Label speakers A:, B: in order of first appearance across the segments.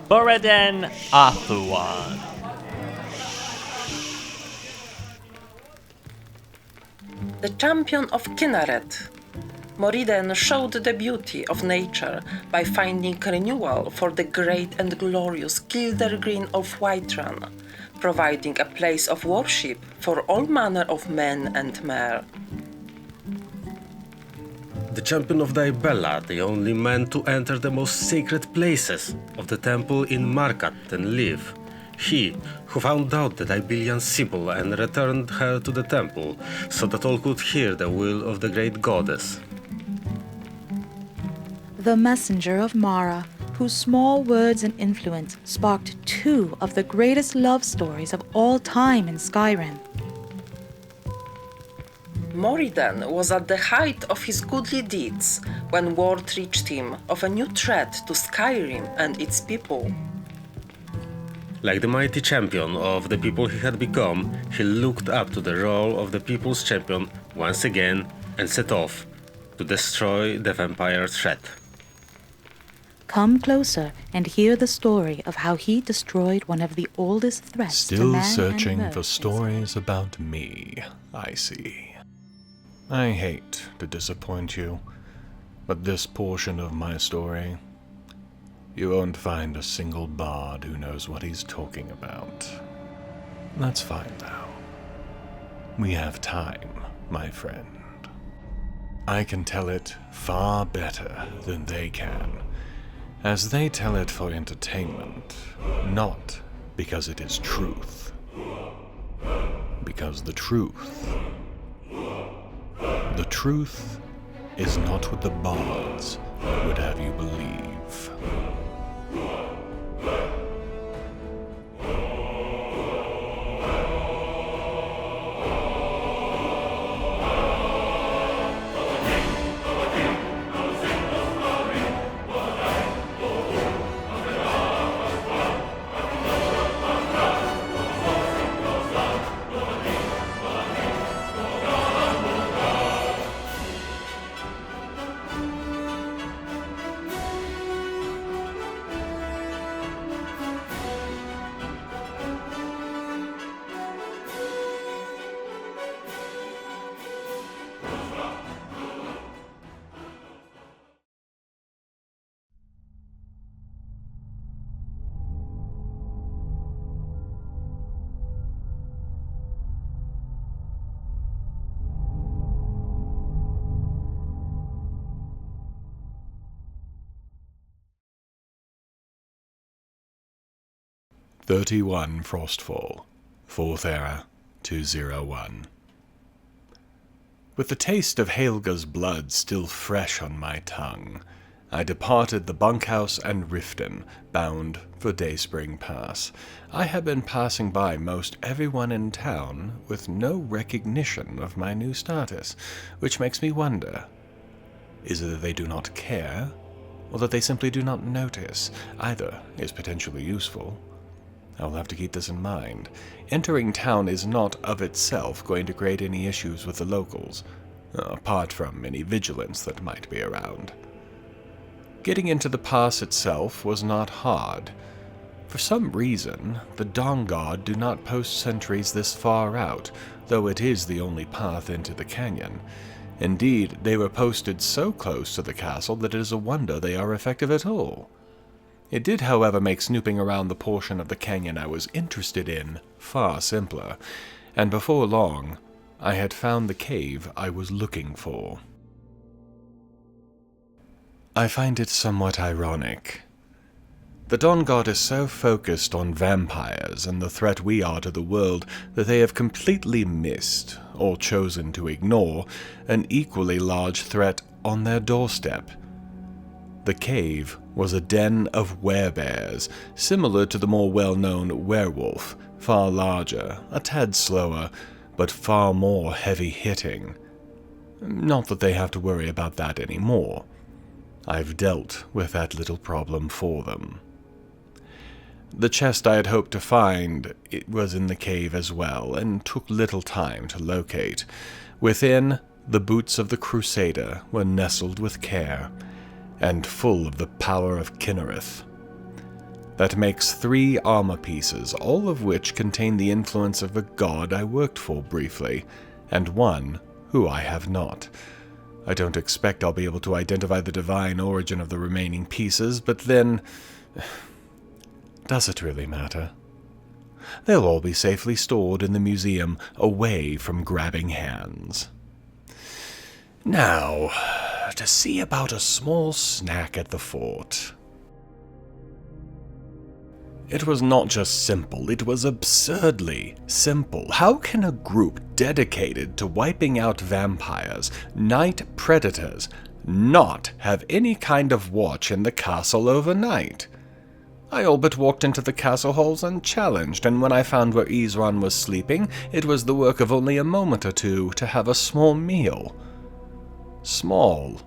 A: Moriden Athluan.
B: The champion of Kinneret. Moriden showed the beauty of nature by finding renewal for the great and glorious Gildergreen of Whiterun, providing a place of worship for all manner of men and mer.
C: The champion of Daibella, the only man to enter the most sacred places of the temple in Markat and live. He, who found out the Daibellian symbol and returned her to the temple, so that all could hear the will of the great goddess.
D: The messenger of Mara, whose small words and influence sparked two of the greatest love stories of all time in Skyrim.
B: Moriden was at the height of his goodly deeds when word reached him of a new threat to Skyrim and its people.
C: Like the mighty champion of the people he had become, he looked up to the role of the people's champion once again and set off to destroy the vampire threat.
D: Come closer and hear the story of how he destroyed one of the oldest threats to
E: Still
D: man
E: searching
D: and
E: for stories about me, I see. I hate to disappoint you, but this portion of my story, you won't find a single bard who knows what he's talking about. That's fine now. We have time, my friend. I can tell it far better than they can, as they tell it for entertainment, not because it is truth. Because the truth is not what the bards would have you believe. "31 Frostfall, 4th Era, 201. With the taste of Helga's blood still fresh on my tongue, I departed the bunkhouse and Riften, bound for Dayspring Pass. I had been passing by most everyone in town with no recognition of my new status, which makes me wonder, is it that they do not care, or that they simply do not notice? Either is potentially useful. I'll have to keep this in mind. Entering town is not of itself going to create any issues with the locals, apart from any vigilance that might be around. Getting into the pass itself was not hard. For some reason, the Dawn Guard do not post sentries this far out, though it is the only path into the canyon. Indeed, they were posted so close to the castle that it is a wonder they are effective at all. It did, however, make snooping around the portion of the canyon I was interested in far simpler, and before long, I had found the cave I was looking for. I find it somewhat ironic. The Dawn Guard is so focused on vampires and the threat we are to the world that they have completely missed, or chosen to ignore, an equally large threat on their doorstep. The cave was a den of werebears, similar to the more well-known werewolf, far larger, a tad slower, but far more heavy-hitting. Not that they have to worry about that anymore. I've dealt with that little problem for them. The chest I had hoped to find, it was in the cave as well, and took little time to locate. Within, the boots of the Crusader were nestled with care, and full of the power of Kinnereth. That makes 3 armor pieces, all of which contain the influence of a god I worked for briefly, and one who I have not. I don't expect I'll be able to identify the divine origin of the remaining pieces, but then, does it really matter? They'll all be safely stored in the museum, away from grabbing hands. Now, to see about a small snack at the fort. It was not just simple, it was absurdly simple. How can a group dedicated to wiping out vampires, night predators, not have any kind of watch in the castle overnight? I all but walked into the castle halls unchallenged, and when I found where Isran was sleeping, it was the work of only a moment or two to have a small meal. Small,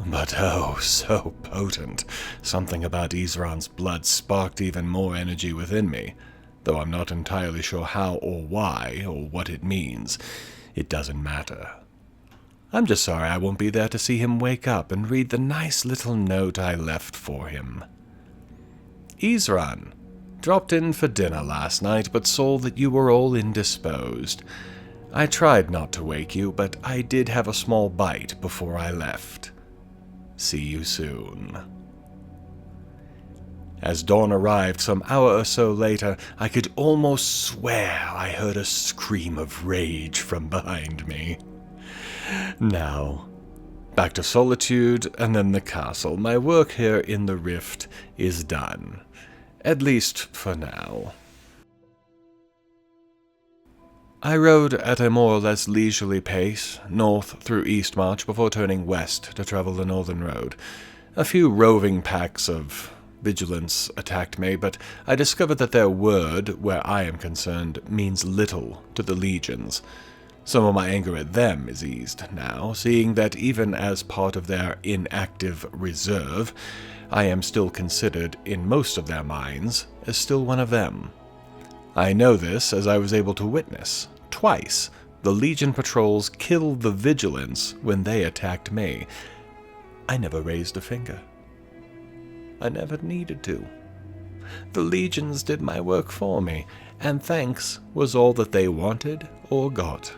E: but oh, so potent. Something about Isran's blood sparked even more energy within me, though I'm not entirely sure how or why, or what it means. It doesn't matter. I'm just sorry I won't be there to see him wake up and read the nice little note I left for him. Isran, dropped in for dinner last night, but saw that you were all indisposed. I tried not to wake you, but I did have a small bite before I left. See you soon. As dawn arrived some hour or so later, I could almost swear I heard a scream of rage from behind me. Now, back to Solitude and then the castle. My work here in the Rift is done. At least for now. I rode at a more or less leisurely pace, north through Eastmarch before turning west to travel the northern road. A few roving packs of vigilance attacked me, but I discovered that their word, where I am concerned, means little to the legions. Some of my anger at them is eased now, seeing that even as part of their inactive reserve, I am still considered, in most of their minds, as still one of them. I know this as I was able to witness. Twice, the Legion patrols killed the Vigilants when they attacked me. I never raised a finger. I never needed to. The Legions did my work for me, and thanks was all that they wanted or got.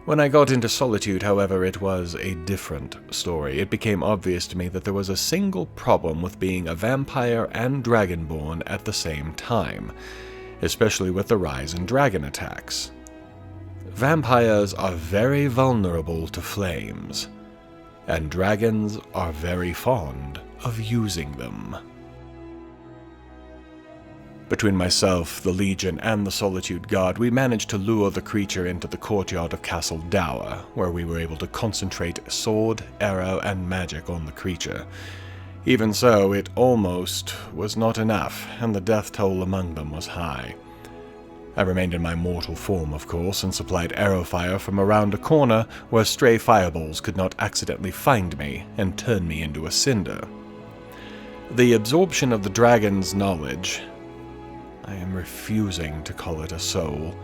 E: When I got into Solitude, however, it was a different story. It became obvious to me that there was a single problem with being a vampire and Dragonborn at the same time, especially with the rise in dragon attacks. Vampires are very vulnerable to flames, and dragons are very fond of using them. Between myself, the Legion, and the Solitude Guard, we managed to lure the creature into the courtyard of Castle Dower, where we were able to concentrate sword, arrow, and magic on the creature. Even so, it almost was not enough, and the death toll among them was high. I remained in my mortal form, of course, and supplied arrow fire from around a corner where stray fireballs could not accidentally find me and turn me into a cinder. The absorption of the dragon's knowledge, I am refusing to call it a soul,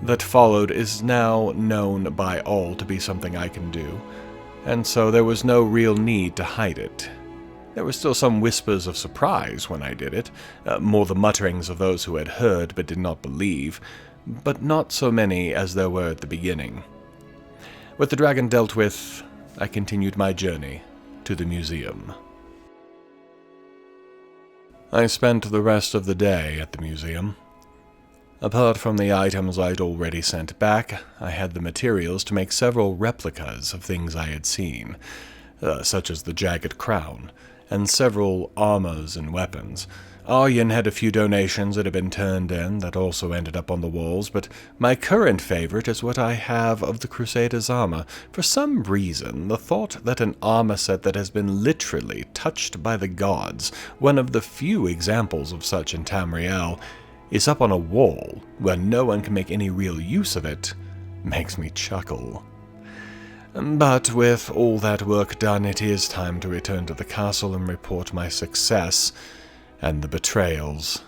E: that followed is now known by all to be something I can do, and so there was no real need to hide it. There were still some whispers of surprise when I did it, more the mutterings of those who had heard but did not believe, but not so many as there were at the beginning. With the dragon dealt with, I continued my journey to the museum. I spent the rest of the day at the museum. Apart from the items I'd already sent back, I had the materials to make several replicas of things I had seen, such as the jagged crown, and several armors and weapons. Aryan had a few donations that had been turned in that also ended up on the walls, but my current favorite is what I have of the Crusader's armor. For some reason, the thought that an armor set that has been literally touched by the gods, one of the few examples of such in Tamriel, is up on a wall where no one can make any real use of it, makes me chuckle. But with all that work done, it is time to return to the castle and report my success and the betrayals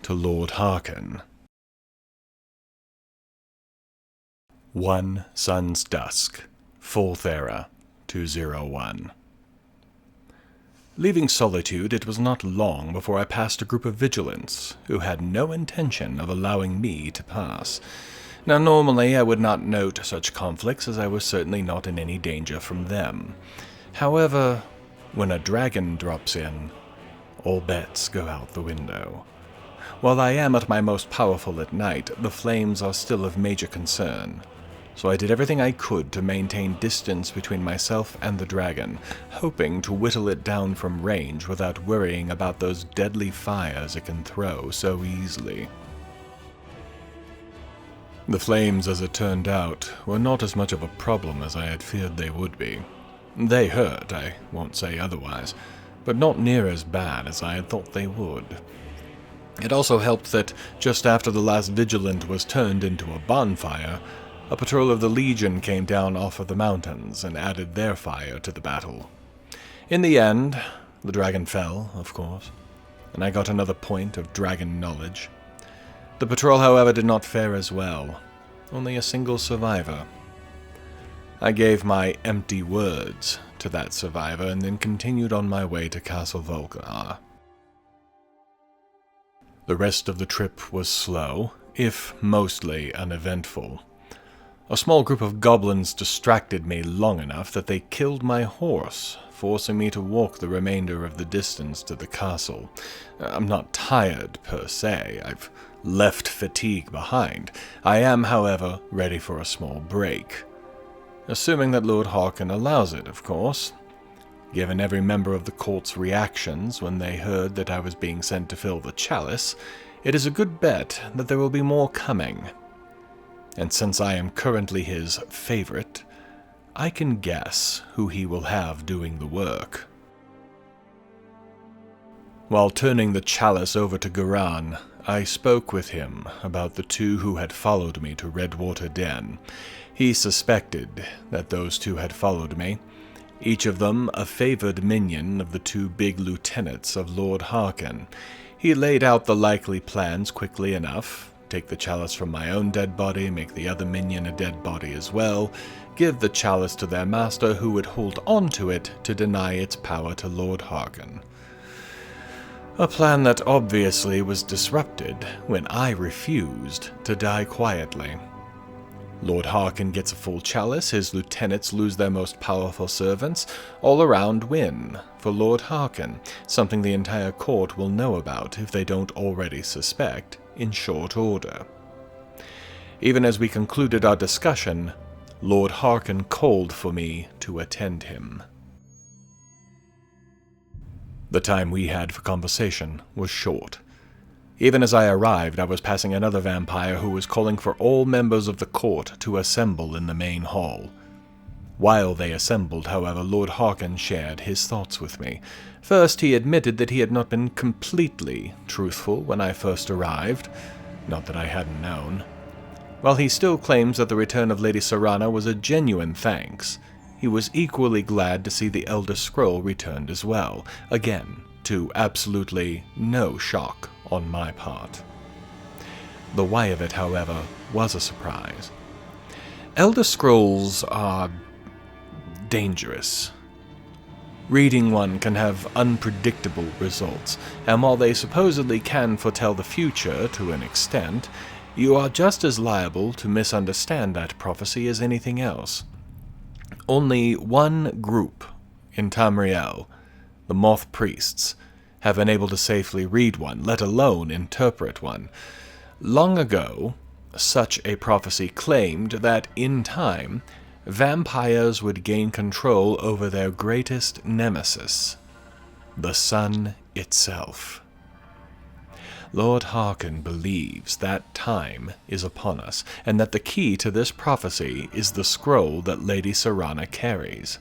E: to Lord Harkon. 1 Sun's Dusk, 4th Era, 201. Leaving Solitude, it was not long before I passed a group of vigilants, who had no intention of allowing me to pass. Now, normally I would not note such conflicts, as I was certainly not in any danger from them. However, when a dragon drops in, all bets go out the window. While I am at my most powerful at night, the flames are still of major concern, so I did everything I could to maintain distance between myself and the dragon, hoping to whittle it down from range without worrying about those deadly fires it can throw so easily. The flames, as it turned out, were not as much of a problem as I had feared they would be. They hurt, I won't say otherwise, but not near as bad as I had thought they would. It also helped that, just after the last vigilant was turned into a bonfire, a patrol of the Legion came down off of the mountains and added their fire to the battle. In the end, the dragon fell, of course, and I got another point of dragon knowledge. The patrol, however, did not fare as well. Only a single survivor. I gave my empty words to that survivor and then continued on my way to Castle Volgar. The rest of the trip was slow, if mostly uneventful. A small group of goblins distracted me long enough that they killed my horse, forcing me to walk the remainder of the distance to the castle. I'm not tired, per se. I've left fatigue behind. I am, however, ready for a small break. Assuming that Lord Harkon allows it, of course. Given every member of the court's reactions when they heard that I was being sent to fill the chalice, it is a good bet that there will be more coming. And since I am currently his favorite, I can guess who he will have doing the work. While turning the chalice over to Garan, I spoke with him about the two who had followed me to Redwater Den. He suspected that those two had followed me, each of them a favored minion of the two big lieutenants of Lord Harkon. He laid out the likely plans quickly enough. Take the chalice from my own dead body, make the other minion a dead body as well, give the chalice to their master who would hold on to it to deny its power to Lord Harkon. A plan that obviously was disrupted when I refused to die quietly. Lord Harkon gets a full chalice, his lieutenants lose their most powerful servants, all around win for Lord Harkon, something the entire court will know about if they don't already suspect, in short order. Even as we concluded our discussion, Lord Harkon called for me to attend him. The time we had for conversation was short. Even as I arrived, I was passing another vampire who was calling for all members of the court to assemble in the main hall. While they assembled, however, Lord Harkon shared his thoughts with me. First, he admitted that he had not been completely truthful when I first arrived, not that I hadn't known. While he still claims that the return of Lady Serana was a genuine thanks, he was equally glad to see the Elder Scroll returned as well, again, to absolutely no shock on my part. The why of it, however, was a surprise. Elder Scrolls are dangerous. Reading one can have unpredictable results, and while they supposedly can foretell the future to an extent, you are just as liable to misunderstand that prophecy as anything else. Only one group in Tamriel, the Moth Priests, have been able to safely read one, let alone interpret one. Long ago, such a prophecy claimed that, in time, vampires would gain control over their greatest nemesis, the sun itself. Lord Harkon believes that time is upon us, and that the key to this prophecy is the scroll that Lady Serana carries.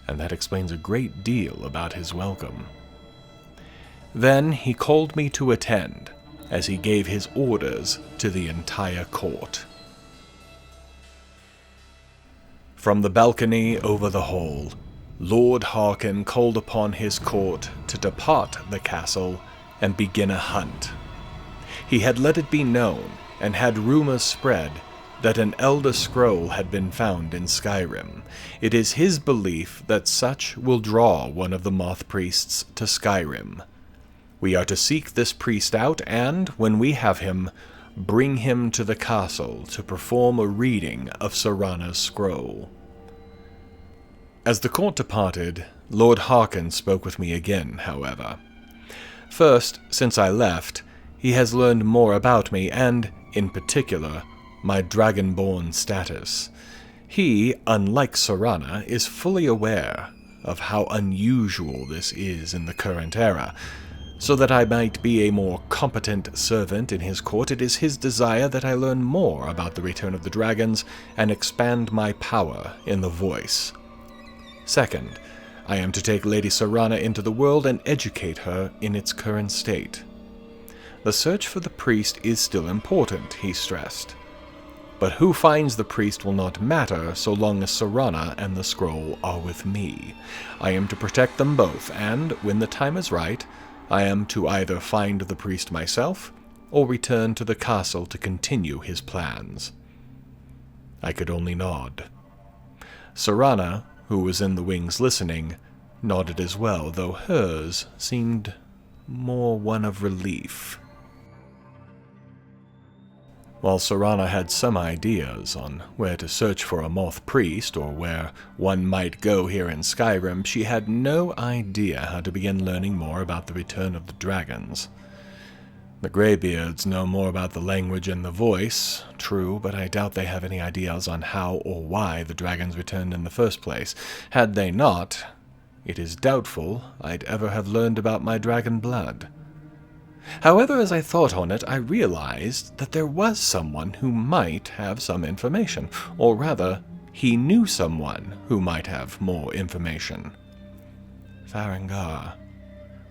E: And that explains a great deal about his welcome. Then he called me to attend, as he gave his orders to the entire court. From the balcony over the hall, Lord Harkon called upon his court to depart the castle and begin a hunt. He had let it be known, and had rumors spread, that an Elder Scroll had been found in Skyrim. It is his belief that such will draw one of the Moth Priests to Skyrim. We are to seek this priest out and, when we have him, bring him to the castle to perform a reading of Serana's scroll. As the court departed, Lord Harkon spoke with me again, however. First, since I left, he has learned more about me and, in particular, my Dragonborn status. He, unlike Serana, is fully aware of how unusual this is in the current era. So that I might be a more competent servant in his court, it is his desire that I learn more about the return of the dragons and expand my power in the voice. Second, I am to take Lady Serana into the world and educate her in its current state. The search for the priest is still important, he stressed. But who finds the priest will not matter so long as Serana and the scroll are with me. I am to protect them both, and, when the time is right, I am to either find the priest myself, or return to the castle to continue his plans. I could only nod. Serana, who was in the wings listening, nodded as well, though hers seemed more one of relief. While Serana had some ideas on where to search for a Moth Priest or where one might go here in Skyrim, she had no idea how to begin learning more about the return of the dragons. The Greybeards know more about the language and the voice, true, but I doubt they have any ideas on how or why the dragons returned in the first place. Had they not, it is doubtful I'd ever have learned about my dragon blood. However, as I thought on it, I realized that there was someone who might have some information, or rather, he knew someone who might have more information. Farengar,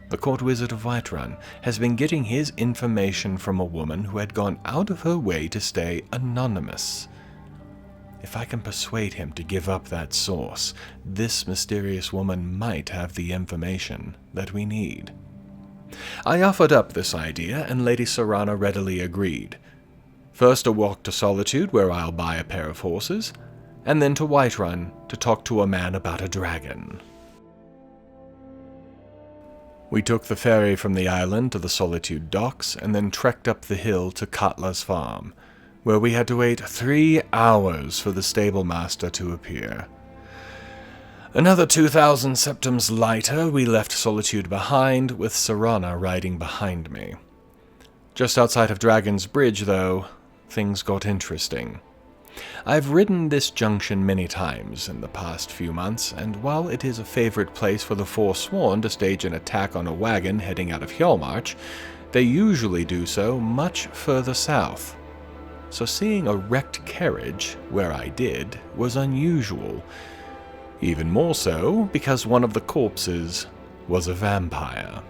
E: the court wizard of Whiterun, has been getting his information from a woman who had gone out of her way to stay anonymous. If I can persuade him to give up that source, this mysterious woman might have the information that we need. I offered up this idea, and Lady Serana readily agreed. First a walk to Solitude, where I'll buy a pair of horses, and then to Whiterun to talk to a man about a dragon. We took the ferry from the island to the Solitude docks, and then trekked up the hill to Katla's farm, where we had to wait 3 hours for the stablemaster to appear. Another 2,000 septims lighter, we left Solitude behind, with Serana riding behind me. Just outside of Dragon's Bridge, though, things got interesting. I've ridden this junction many times in the past few months, and while it is a favorite place for the Forsworn to stage an attack on a wagon heading out of Hjalmarch, they usually do so much further south. So seeing a wrecked carriage, where I did, was unusual. Even more so because one of the corpses was a vampire.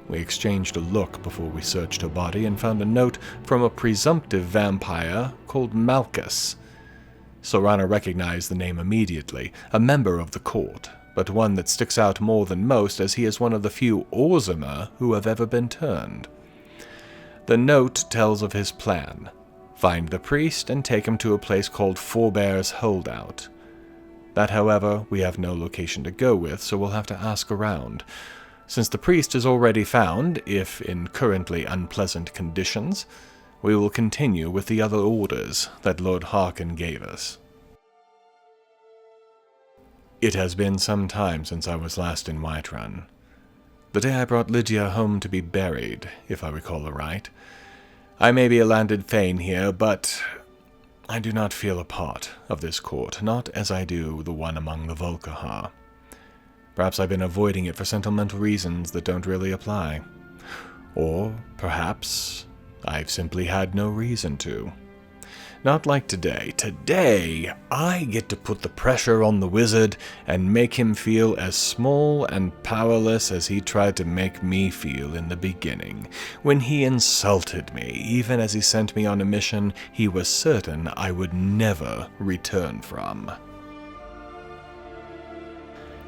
E: We exchanged a look before we searched her body and found a note from a presumptive vampire called Malchus. Serana recognized the name immediately, a member of the court, but one that sticks out more than most as he is one of the few Orzamer who have ever been turned. The note tells of his plan: find the priest and take him to a place called Forebear's Holdout. That, however, we have no location to go with, so we'll have to ask around. Since the priest is already found, if in currently unpleasant conditions, we will continue with the other orders that Lord Harkon gave us. It has been some time since I was last in Whiterun. The day I brought Lydia home to be buried, if I recall aright. I may be a landed thane here, but I do not feel a part of this court, not as I do the one among the Volkihar. Perhaps I've been avoiding it for sentimental reasons that don't really apply. Or perhaps I've simply had no reason to. Not like today. Today, I get to put the pressure on the wizard and make him feel as small and powerless as he tried to make me feel in the beginning, when he insulted me, even as he sent me on a mission he was certain I would never return from.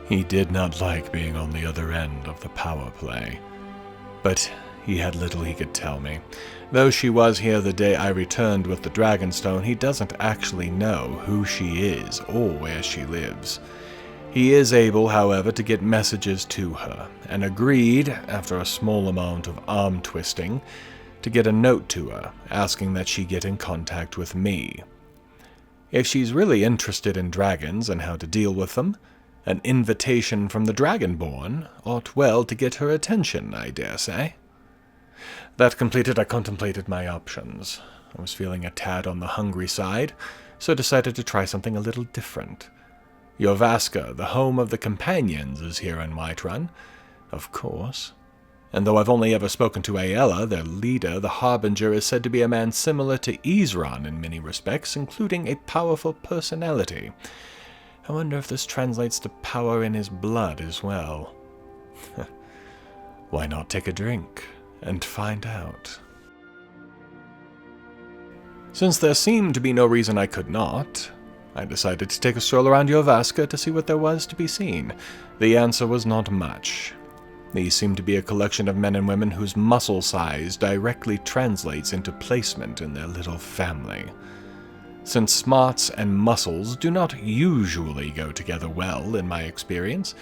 E: He did not like being on the other end of the power play, but he had little he could tell me. Though she was here the day I returned with the Dragonstone, he doesn't actually know who she is or where she lives. He is able, however, to get messages to her, and agreed, after a small amount of arm twisting, to get a note to her, asking that she get in contact with me. If she's really interested in dragons and how to deal with them, an invitation from the Dragonborn ought well to get her attention, I dare say. That completed, I contemplated my options. I was feeling a tad on the hungry side, so decided to try something a little different. Jorvaska, the home of the Companions, is here in Whiterun, of course. And though I've only ever spoken to Aella, their leader, the Harbinger is said to be a man similar to Isran in many respects, including a powerful personality. I wonder if this translates to power in his blood as well. Why not take a drink and find out? Since there seemed to be no reason I could not, I decided to take a stroll around Jorvaska to see what there was to be seen. The answer was not much. These seem to be a collection of men and women whose muscle size directly translates into placement in their little family. Since smarts and muscles do not usually go together well, in my experience,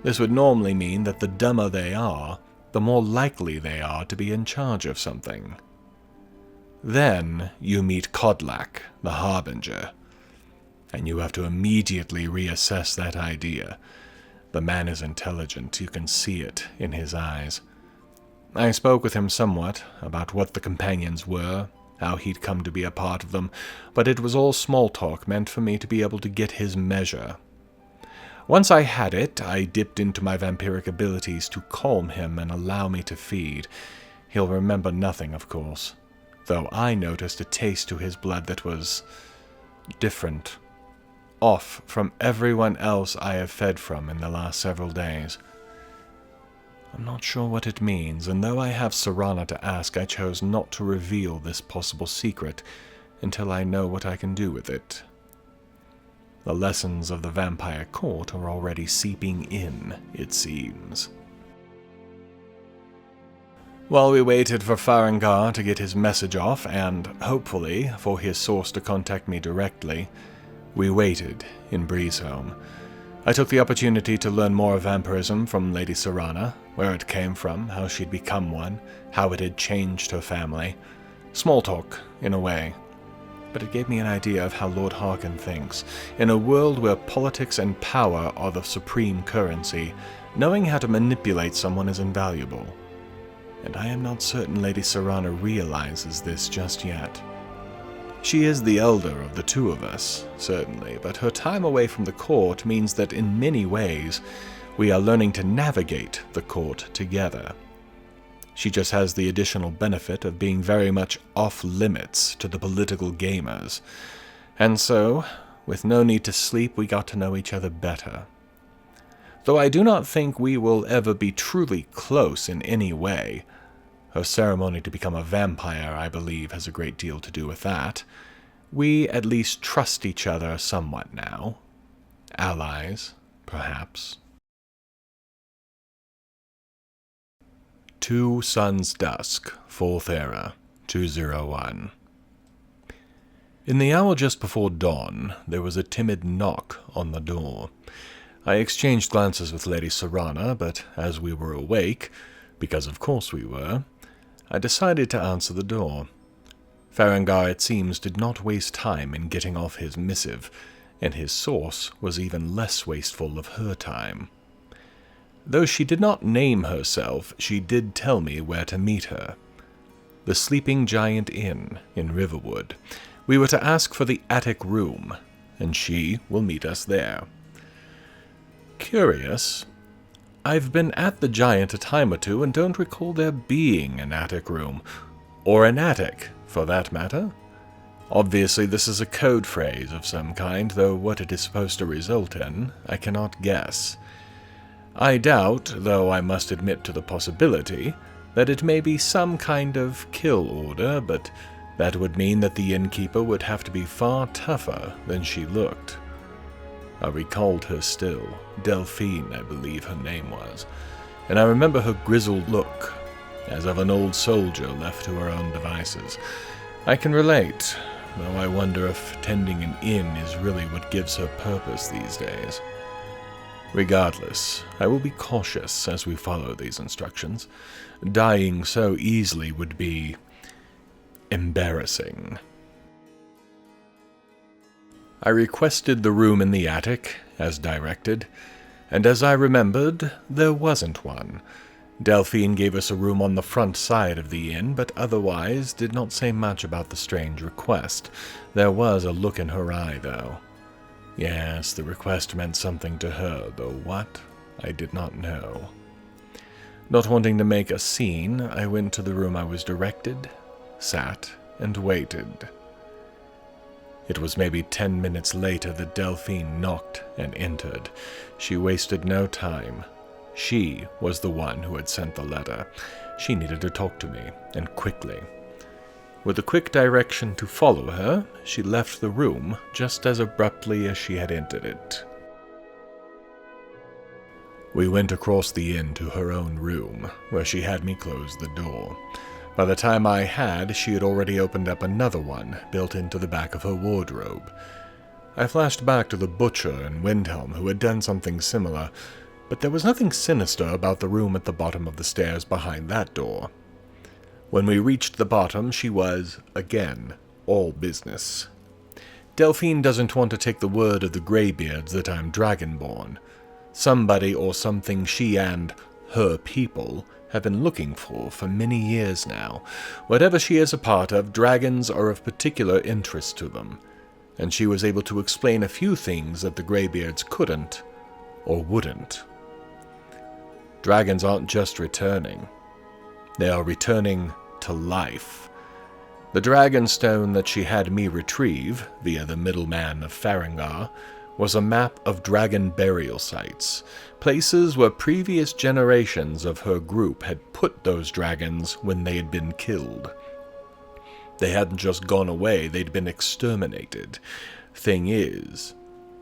E: this would normally mean that the dumber they are, the more likely they are to be in charge of something. Then you meet Kodlak, the Harbinger, and you have to immediately reassess that idea. The man is intelligent, you can see it in his eyes. I spoke with him somewhat about what the Companions were, how he'd come to be a part of them, but it was all small talk meant for me to be able to get his measure. Once I had it, I dipped into my vampiric abilities to calm him and allow me to feed. He'll remember nothing, of course, though I noticed a taste to his blood that was different, off from everyone else I have fed from in the last several days. I'm not sure what it means, and though I have Serana to ask, I chose not to reveal this possible secret until I know what I can do with it. The lessons of the vampire court are already seeping in, it seems. While we waited for Farengar to get his message off, and, hopefully, for his source to contact me directly, we waited in Breezeholm. I took the opportunity to learn more of vampirism from Lady Serana, where it came from, how she'd become one, how it had changed her family. Small talk, in a way. But it gave me an idea of how Lord Harkon thinks. In a world where politics and power are the supreme currency, knowing how to manipulate someone is invaluable. And I am not certain Lady Serana realizes this just yet. She is the elder of the two of us, certainly, but her time away from the court means that in many ways we are learning to navigate the court together. She just has the additional benefit of being very much off-limits to the political gamers. And so, with no need to sleep, we got to know each other better. Though I do not think we will ever be truly close in any way. Her ceremony to become a vampire, I believe, has a great deal to do with that. We at least trust each other somewhat now. Allies, perhaps. 2 Suns Dusk, 4th Era, 201. In the hour just before dawn, there was a timid knock on the door. I exchanged glances with Lady Serana, but as we were awake, because of course we were, I decided to answer the door. Farengar, it seems, did not waste time in getting off his missive, and his source was even less wasteful of her time. Though she did not name herself, she did tell me where to meet her. The Sleeping Giant Inn in Riverwood. We were to ask for the attic room, and she will meet us there. Curious. I've been at the Giant a time or two and don't recall there being an attic room, or an attic, for that matter. Obviously this is a code phrase of some kind, though what it is supposed to result in, I cannot guess. I doubt, though I must admit to the possibility, that it may be some kind of kill order, but that would mean that the innkeeper would have to be far tougher than she looked. I recalled her still, Delphine, I believe her name was, and I remember her grizzled look, as of an old soldier left to her own devices. I can relate, though I wonder if tending an inn is really what gives her purpose these days. Regardless, I will be cautious as we follow these instructions. Dying so easily would be embarrassing. I requested the room in the attic, as directed, and as I remembered, there wasn't one. Delphine gave us a room on the front side of the inn, but otherwise did not say much about the strange request. There was a look in her eye, though. Yes, the request meant something to her, though what, I did not know. Not wanting to make a scene, I went to the room I was directed, sat, and waited. It was maybe 10 minutes later that Delphine knocked and entered. She wasted no time. She was the one who had sent the letter. She needed to talk to me, and quickly. With a quick direction to follow her, she left the room just as abruptly as she had entered it. We went across the inn to her own room, where she had me close the door. By the time I had, she had already opened up another one, built into the back of her wardrobe. I flashed back to the butcher and Windhelm, who had done something similar, but there was nothing sinister about the room at the bottom of the stairs behind that door. When we reached the bottom, she was, again, all business. Delphine doesn't want to take the word of the Greybeards that I'm Dragonborn. Somebody or something she and her people have been looking for many years now. Whatever she is a part of, dragons are of particular interest to them, and she was able to explain a few things that the Greybeards couldn't or wouldn't. Dragons aren't just returning. They are returning to life. The dragonstone that she had me retrieve, via the middleman of Farengar, was a map of dragon burial sites, places where previous generations of her group had put those dragons when they had been killed. They hadn't just gone away, they'd been exterminated. Thing is,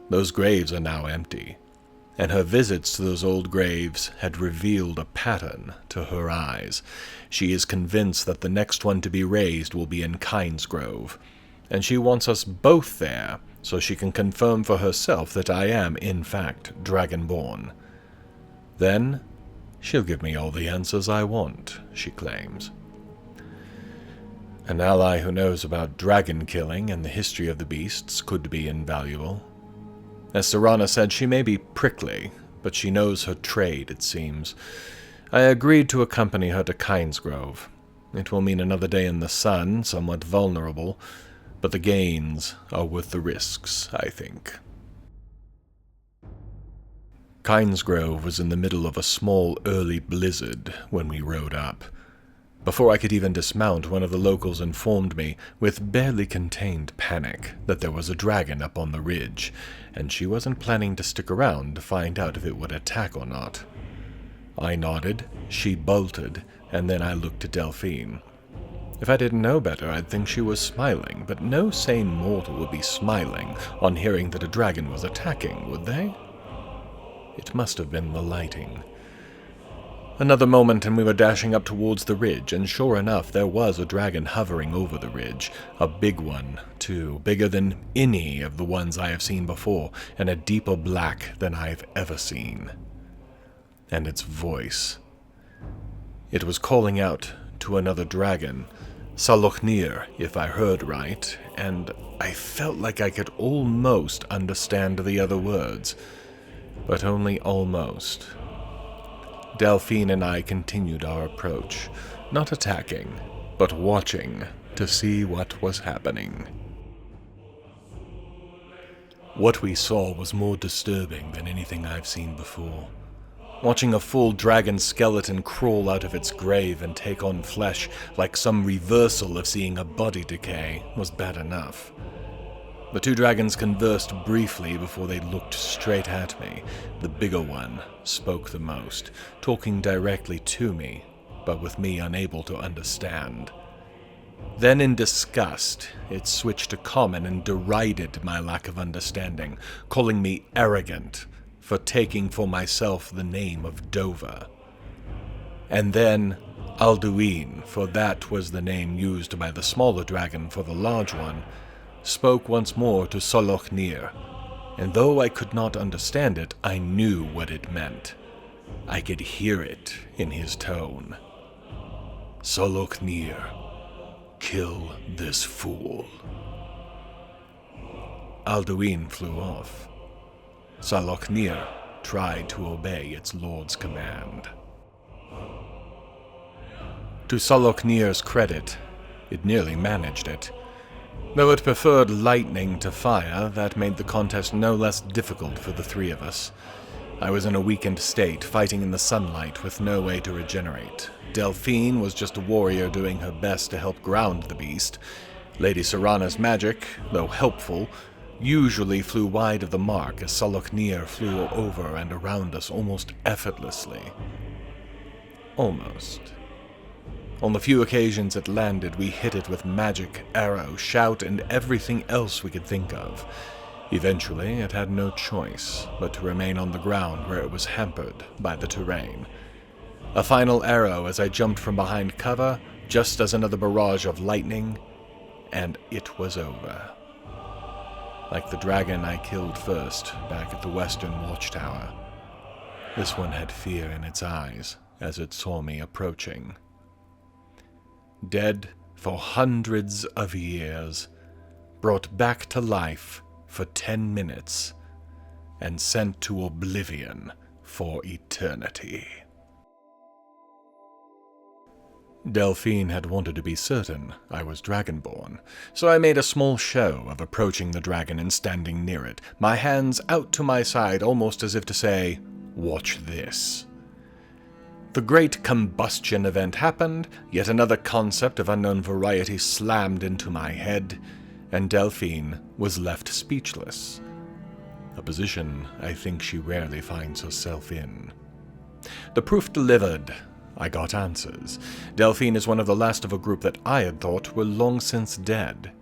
E: those graves are now empty, and her visits to those old graves had revealed a pattern to her eyes. She is convinced that the next one to be raised will be in Kynesgrove, and she wants us both there so she can confirm for herself that I am, in fact, Dragonborn. Then she'll give me all the answers I want, she claims. An ally who knows about dragon killing and the history of the beasts could be invaluable. As Serana said, she may be prickly, but she knows her trade, it seems. I agreed to accompany her to Kynesgrove. It will mean another day in the sun, somewhat vulnerable, but the gains are worth the risks, I think. Kynesgrove was in the middle of a small early blizzard when we rode up. Before I could even dismount, one of the locals informed me, with barely contained panic, that there was a dragon up on the ridge, and she wasn't planning to stick around to find out if it would attack or not. I nodded, she bolted, and then I looked at Delphine. If I didn't know better, I'd think she was smiling, but no sane mortal would be smiling on hearing that a dragon was attacking, would they? It must have been the lighting. Another moment and we were dashing up towards the ridge, and sure enough, there was a dragon hovering over the ridge. A big one, too, bigger than any of the ones I have seen before, and a deeper black than I've ever seen. And its voice. It was calling out to another dragon, Salochnir, if I heard right, and I felt like I could almost understand the other words, but only almost. Delphine and I continued our approach, not attacking, but watching to see what was happening. What we saw was more disturbing than anything I've seen before. Watching a full dragon skeleton crawl out of its grave and take on flesh like some reversal of seeing a body decay was bad enough. The two dragons conversed briefly before they looked straight at me. The bigger one spoke the most, talking directly to me, but with me unable to understand. Then in disgust, it switched to common and derided my lack of understanding, calling me arrogant for taking for myself the name of Dover. And then Alduin, for that was the name used by the smaller dragon for the large one, spoke once more to Solochnir, and though I could not understand it, I knew what it meant. I could hear it in his tone. Solochnir, kill this fool. Alduin flew off. Solochnir tried to obey its lord's command. To Solochnir's credit, it nearly managed it. Though it preferred lightning to fire, that made the contest no less difficult for the three of us. I was in a weakened state, fighting in the sunlight with no way to regenerate. Delphine was just a warrior doing her best to help ground the beast. Lady Serana's magic, though helpful, usually flew wide of the mark as Solochnir flew over and around us almost effortlessly. Almost. On the few occasions it landed, we hit it with magic, arrow, shout, and everything else we could think of. Eventually, it had no choice but to remain on the ground where it was hampered by the terrain. A final arrow as I jumped from behind cover, just as another barrage of lightning, and it was over. Like the dragon I killed first, back at the western watchtower. This one had fear in its eyes as it saw me approaching. Dead for hundreds of years, brought back to life for 10 minutes, and sent to oblivion for eternity. Delphine had wanted to be certain I was Dragonborn, so I made a small show of approaching the dragon and standing near it, my hands out to my side almost as if to say, "Watch this." The great combustion event happened, yet another concept of unknown variety slammed into my head, and Delphine was left speechless. A position I think she rarely finds herself in. The proof delivered. I got answers. Delphine is one of the last of a group that I had thought were long since dead.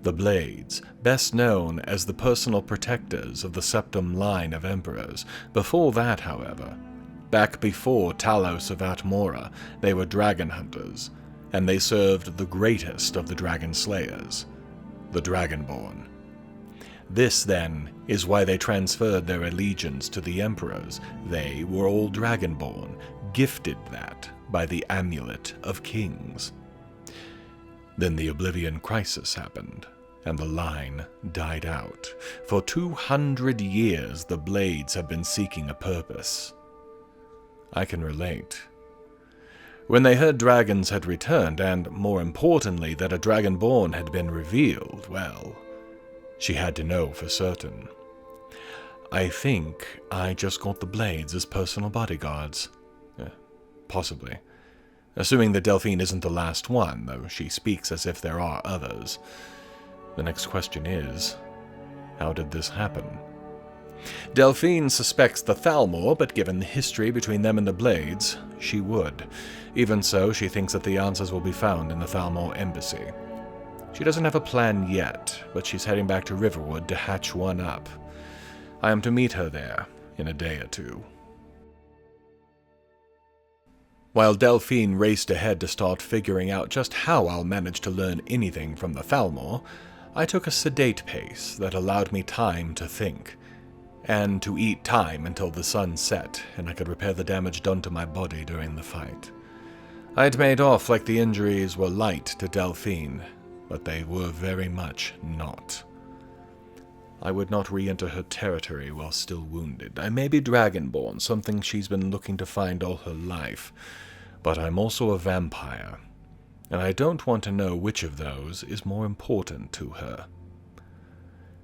E: The Blades, best known as the personal protectors of the Septim line of emperors. Before that, however, back before Talos of Atmora, they were dragon hunters, and they served the greatest of the dragon slayers, the Dragonborn. This, then, is why they transferred their allegiance to the emperors. They were all Dragonborn, gifted that by the Amulet of Kings. Then the Oblivion Crisis happened, and the line died out. For 200 years the Blades have been seeking a purpose. I can relate. When they heard dragons had returned, and, more importantly, that a Dragonborn had been revealed, well, she had to know for certain. I think I just got the Blades as personal bodyguards. Possibly. Assuming that Delphine isn't the last one, though she speaks as if there are others. The next question is, how did this happen? Delphine suspects the Thalmor, but given the history between them and the Blades, she would. Even so, she thinks that the answers will be found in the Thalmor embassy. She doesn't have a plan yet, but she's heading back to Riverwood to hatch one up. I am to meet her there in a day or two. While Delphine raced ahead to start figuring out just how I'll manage to learn anything from the Thalmor, I took a sedate pace that allowed me time to think, and to eat time until the sun set and I could repair the damage done to my body during the fight. I'd made off like the injuries were light to Delphine, but they were very much not. I would not re-enter her territory while still wounded. I may be Dragonborn, something she's been looking to find all her life, but I'm also a vampire, and I don't want to know which of those is more important to her.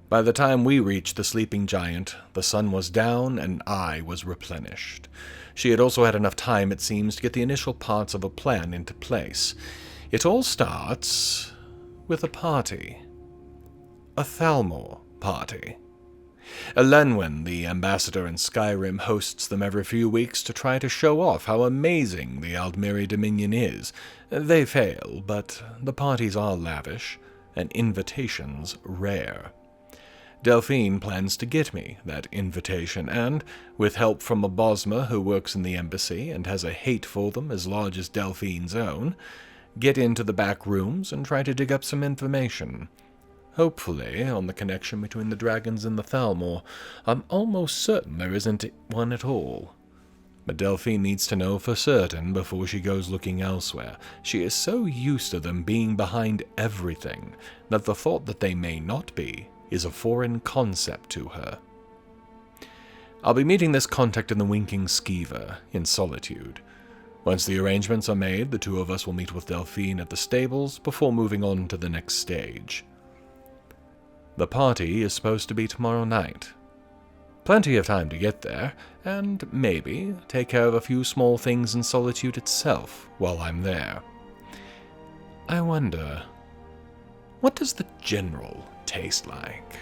E: By the time we reached the sleeping giant, the sun was down and I was replenished. She had also had enough time, it seems, to get the initial parts of a plan into place. It all starts with a party. A Thalmor party. Elenwen, the ambassador in Skyrim, hosts them every few weeks to try to show off how amazing the Aldmeri Dominion is. They fail, but the parties are lavish, and invitations rare. Delphine plans to get me that invitation, and, with help from a Bosmer who works in the embassy and has a hate for them as large as Delphine's own, get into the back rooms and try to dig up some information. Hopefully on the connection between the dragons and the Thalmor. I'm almost certain there isn't one at all. But Delphine needs to know for certain before she goes looking elsewhere. She is so used to them being behind everything that the thought that they may not be is a foreign concept to her. I'll be meeting this contact in the Winking Skeever, in Solitude. Once the arrangements are made, the two of us will meet with Delphine at the stables before moving on to the next stage. The party is supposed to be tomorrow night. Plenty of time to get there, and maybe take care of a few small things in Solitude itself while I'm there. I wonder, what does the general taste like?